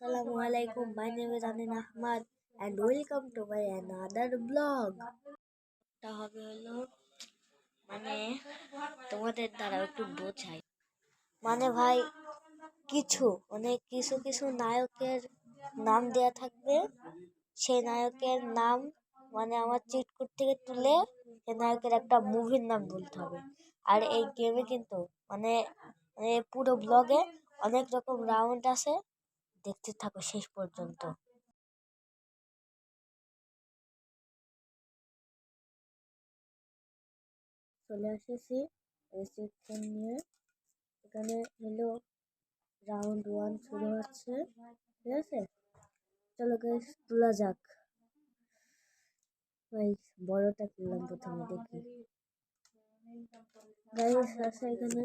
Assalamualaikum. My name is Amin Ahmad and welcome to my another vlog. তা হবে হলো মানে তোমাদের দ্বারা একটু বোঝাই মানে ভাই কিছু নায়কের নাম দেয়া থাকবে। সেই নায়কের নাম মানে আমার চিটকুট থেকে তুলে সেই নায়কের একটা মুভির নাম বলতে হবে। আর এই গেমে কিন্তু মানে পুরো ব্লগে অনেক রকম রাউন্ড আছে, দেখতে থাকো শেষ পর্যন্ত। চলে এসেছি রিসেপশন নিয়ে। এখানে হলো রাউন্ড 1 শুরু হচ্ছে, ঠিক আছে? চলো গাইস তোলা যাক। গাইস বড়টা তুললাম প্রথমে, দেখি গাইস আছে এখানে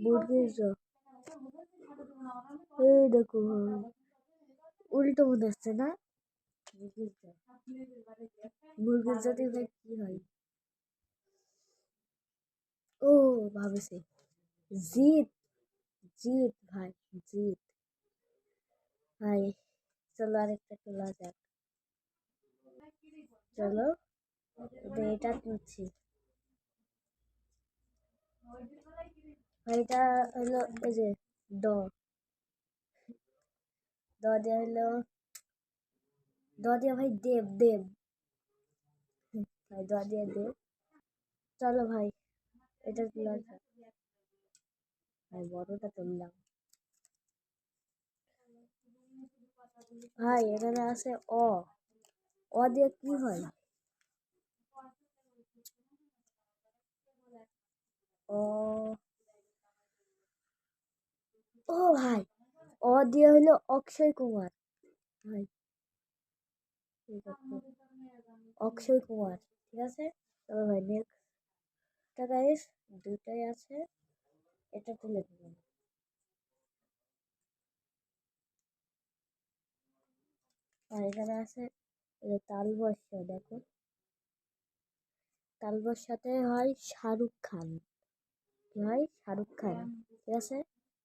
মুরগির চপ। এই দেখো উল্টো মনে হচ্ছে না? মুরগির চপ, মুরগির চপে ভাই কি হয়? ও ভাবেছে জিত, জিত ভাই, জিত ভাই। চলো আরেকটা তোলা যাক। চলো এটা তুলছি ভাই। এটা হলো এই যে ড দ দিয়ে হলো দ দিয়ে ভাই দেব, দেব ভাই, দ দিয়ে দেব। চলো ভাই এটা তোলা যাক ভাই, বড়টা তুললাম ভাই। এখানে আছে অ, অ দিয়ে কি হয়? ও ও ভাই, অ দিয়ে হলো অক্ষয় কুমার ভাই, ঠিক আছে অক্ষয় কুমার, ঠিক আছে। তবে ভাই নেক্সট গাইস দুটাই আছে, এটা তুলে দিলাম। আর এখানে আছে তালবস্য, দেখো তালবস্যাতে হয় শাহরুখ খান, কি হয়? শাহরুখ খান, ঠিক আছে।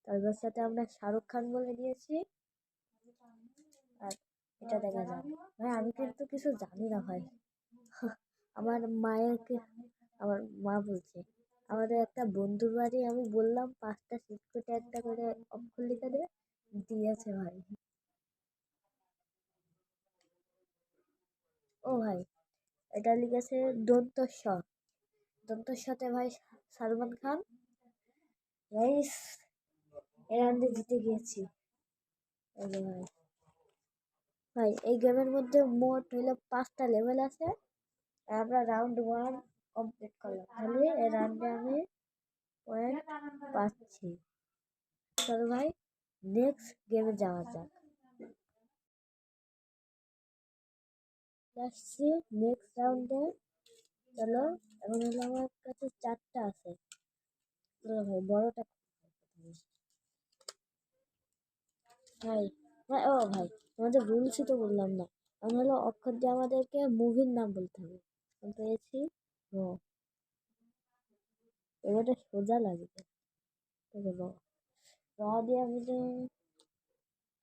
তালবস্যাতে আমরা শাহরুখ খান বলে দিয়েছি। আর এটা দেখা যাক ভাই, আমি কিন্তু কিছু জানি না ভাই। আমার মায়েরকে আমার মা বলছে, আমাদের একটা বন্ধুর বাড়ি আমি বললাম 5টা সিটকুটে একটা করে অক্ষর লিখে দেবে, দিয়েছে ভাই। ও ভাই এটা লিখেছে দন্ত স, দন্ত সাথে ভাই সালমান খান। গাইস এই রাউন্ডে জিতে গিয়েছি। এই যে ভাই, ভাই এই গেমের মধ্যে মোট হলো 5টা লেভেল আছে। আমরা রাউন্ড 1 কমপ্লিট করলাম, তাহলে এই রাউন্ডে আমি পয়েন্ট পাচ্ছি। চলো ভাই নেক্সট গেমে যাওয়া যাক। আসছি নেক্সট রাউন্ডে। চলো এখন হলো আমার কাছে 4টা আছে। চলো ভাই বড়টা ভাই। ভাই ও ভাই, তোমাদের রুলসই তো বললাম না। আমি হলো অক্ষর দিয়ে আমাদেরকে মুভির নাম বলতে হবে। আমি পেয়েছি র, এবারটা সোজা লাগবে। র, র দিয়ে আমি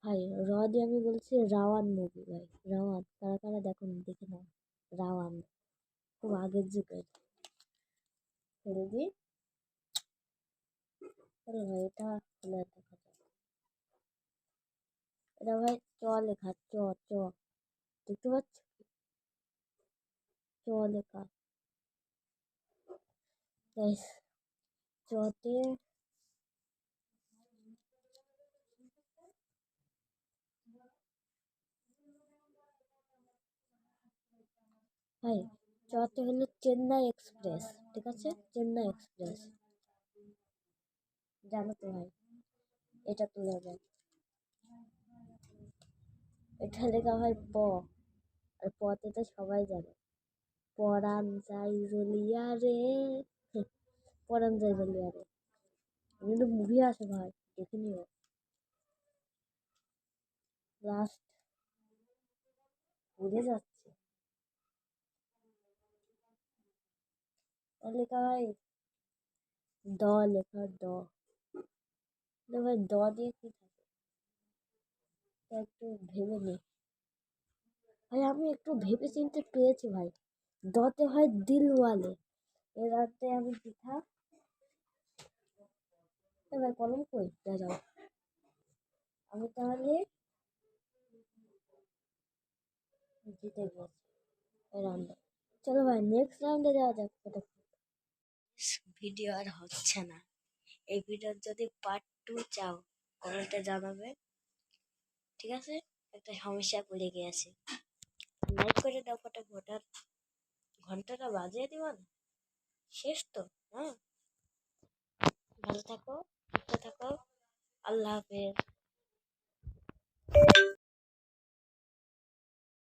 ভাই, র দিয়ে আমি বলছি রাওয়ান মুভি ভাই। রাওয়ান কারা কারা দেখো, দেখে নাও। রাওয়ান খুব আগের যুগের। ছেড়ে দিই, চলো ভাই এটা খুলে দেখা যাক। এটা ভাই চ লেখা, চ চ, দেখতে পাচ্ছ চ লেখা গাইস। চতে ভাই, চতে হলো চেন্নাই এক্সপ্রেস, ঠিক আছে, চেন্নাই এক্সপ্রেস, জানো তো ভাই। এটা তুলে দেয়, এটা লেখা হয় প, আর পতে তো সবাই জানে, পরাণ যাই জ্বলিয়া রে, পরাণ যাই জ্বলিয়া রে। কিন্তু মুভি আছে ভাই, দেখে নিও। লাস্ট বুঝে যাচ্ছে লেখা ভাই, দ লেখা দ। ভাই দ দিয়ে কি থাকে? তা একটু ভেবে নি ভাই, আমি একটু ভেবে চিনতে পেয়েছি ভাই। দতে হয় দিলওয়ালে, এর রাতে আমি পিঠা। ভাই কলম কই দাঁড়াও, আমি তাহলে জিতে গেছি এই রাউন্ডে। চলো ভাই নেক্সট রাউন্ডে যাওয়া যাক। ভিডিও আর হচ্ছে না। এই ভিডিওর যদি পার্ট 2 চাও কমেন্টে জানাবে, ঠিক আছে? একটা সমস্যা পড়ে গিয়েছে, লাইক করে দাও ফটাফট, আর ঘন্টাটা বাজিয়ে দিবা না? শেষ তো, হ্যাঁ? ভালো থাকো, সুস্থ থাকো, আল্লাহ হাফেজ।